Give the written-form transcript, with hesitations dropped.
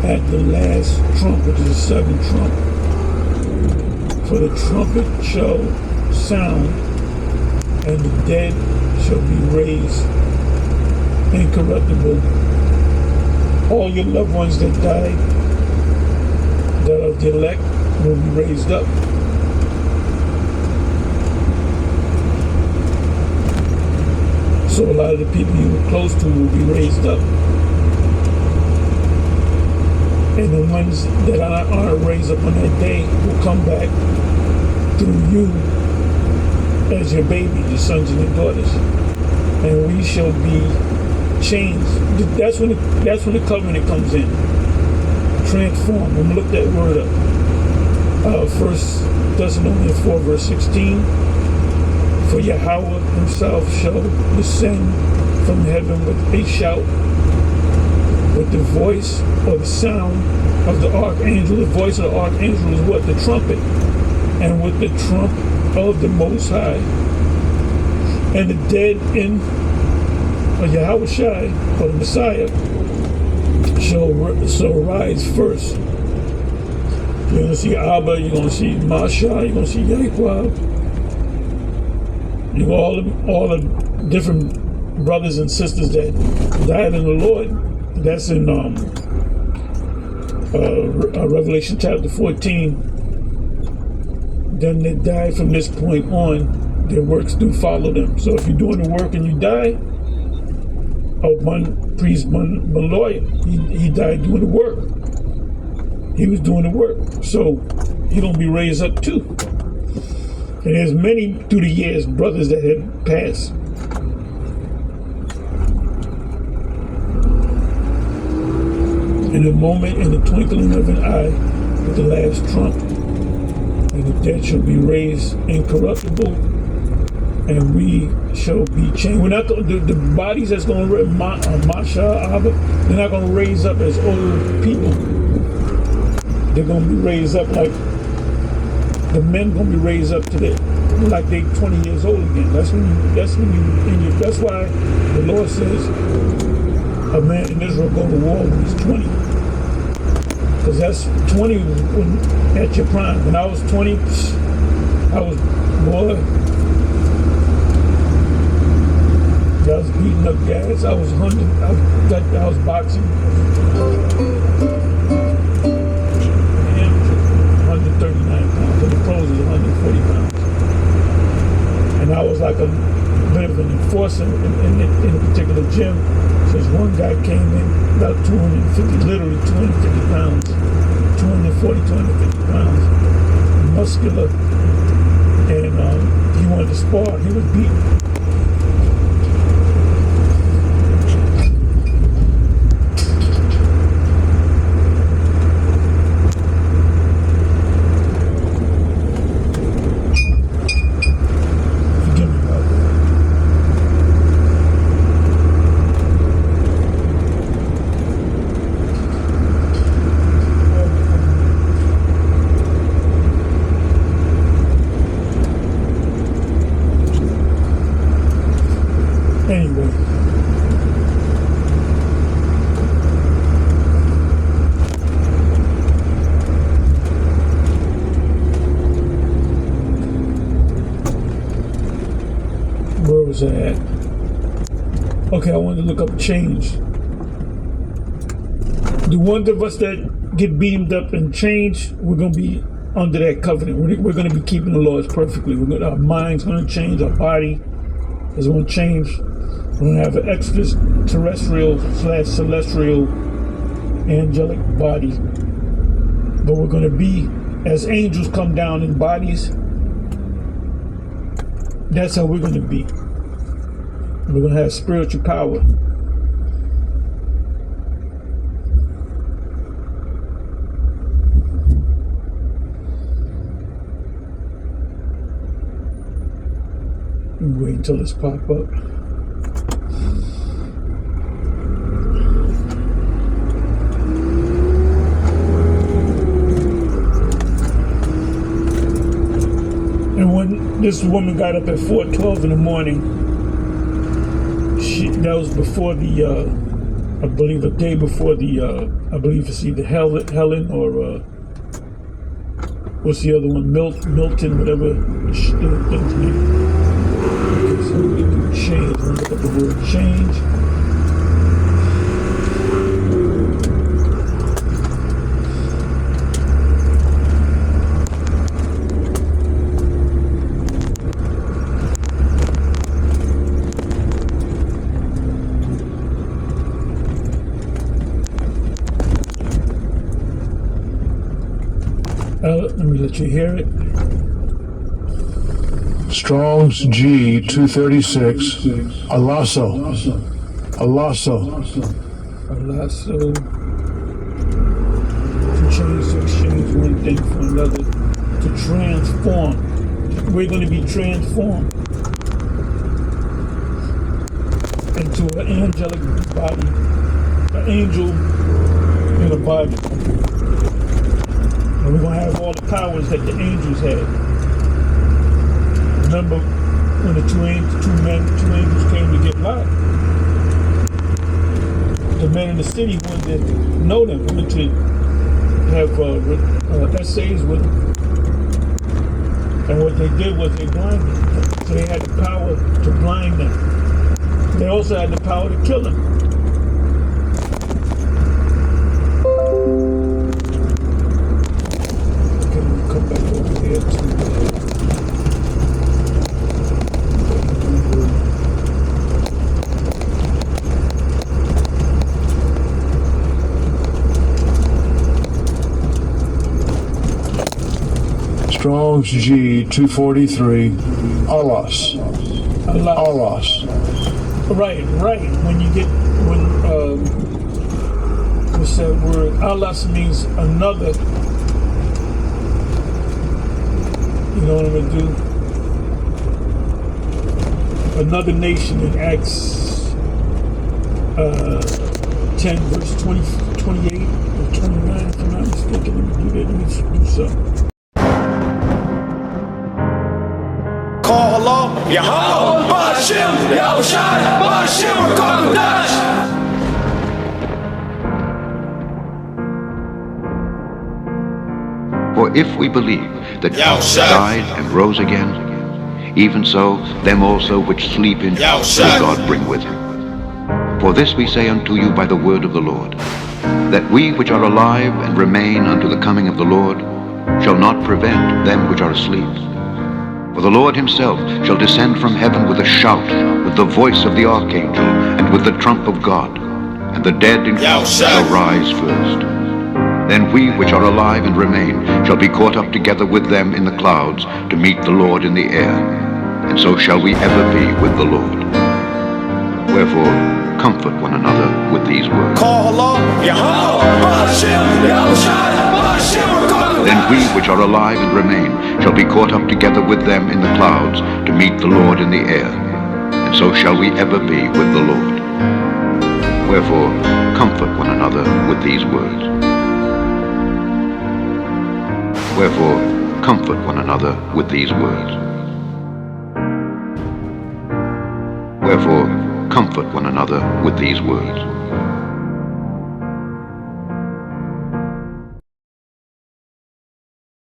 at the last trump, which is the seventh trump. For the trumpet shall sound, and the dead shall be raised incorruptible. All your loved ones that died, that are the elect, will be raised up. So a lot of the people you were close to will be raised up. And the ones that aren't raised up on that day will come back through you as your baby, your sons and your daughters. And we shall be changed. That's when the covenant comes in. Transform. I'm gonna look that word up. 1 Thessalonians 4 verse 16. For Yahweh himself shall descend from heaven with a shout, with the voice or the sound of the archangel. The voice of the archangel is what? The trumpet. And with the trump of the Most High. And the dead in Yahweh Shai, or the Messiah, shall rise first. You're going to see Abba, you're going to see Masha, you're going to see Yaquab. You know, all the different brothers and sisters that died in the Lord. That's in Revelation chapter 14. Then they die from this point on. Their works do follow them. So if you're doing the work and you die, one priest, one lawyer, he died doing the work. He was doing the work. So he's going to be raised up too. And there's many through the years, brothers that have passed. In a moment, in the twinkling of an eye, with the last trump, and the dead shall be raised incorruptible, and we shall be changed. We're not the bodies that's going to Masha, Abba, they're not going to raise up as old people. They're going to be raised up like the men going to be raised up to like they 20 years old again. That's why the Lord says a man in Israel go to war when he's 20. Because that's 20 when at your prime. When I was 20, I was beating up guys. I was 100. I was boxing. 139 pounds. And the pros is 140 pounds. And I was like a bit of an enforcer in a particular gym. So this one guy came in about 250, literally 250 pounds, 240, 250 pounds, muscular, and he wanted to spar. He was beaten. Anyway, where was I at? Okay, I wanted to look up change. The ones of us that get beamed up and change, we're going to be under that covenant. We're going to be keeping the laws perfectly. Our mind's going to change, our body is going to change. We're going to have an extraterrestrial/celestial angelic body. But we're going to be, as angels come down in bodies, that's how we're going to be. We're going to have spiritual power. Wait until this pop up. And when this woman got up at 4:12 in the morning, that was before the I believe a day before the, I believe it's either Helen or what's the other one? Milton, whatever the thing's name. Okay, so we do change. We'll look at the word change. Let me let you hear it. Strong's G 236. A lasso. A lasso. A lasso. To change, to exchange one thing for another. To transform. We're going to be transformed into an angelic body. An angel in a body. And we're going to have all the powers that the angels had. Remember when the two angels came to get Lot? The men in the city wanted to know them, wanted to have essays with them. And what they did was they blinded them. So they had the power to blind them. They also had the power to kill them. Come back over here to Strong's G 243. Alas. Alas. Right. When what's that word? Alas means another. You know what I'm gonna do? Another nation in Acts 10 verse 20, 28 or 29, if I'm not mistaken. Let me do that. Let me do something. Call Allah, Yahweh, Ba'ashim, Yahushai, Ba'ashim, Kodash. For if we believe that Christ died and rose again, even so, them also which sleep in will God bring with him. For this we say unto you by the word of the Lord, that we which are alive and remain unto the coming of the Lord shall not prevent them which are asleep. For the Lord himself shall descend from heaven with a shout, with the voice of the archangel, and with the trump of God, and the dead in Christ shall rise first. Then we which are alive and remain shall be caught up together with them in the clouds to meet the Lord in the air, and so shall we ever be with the Lord. Wherefore, comfort one another with these words. Call Allah, Yahweh, Ba'ashim, Yahushai, Ba'ashim, Kodash. Then we which are alive and remain shall be caught up together with them in the clouds to meet the Lord in the air, and so shall we ever be with the Lord. Wherefore, comfort one another with these words. Wherefore, comfort one another with these words. Wherefore, comfort one another with these words.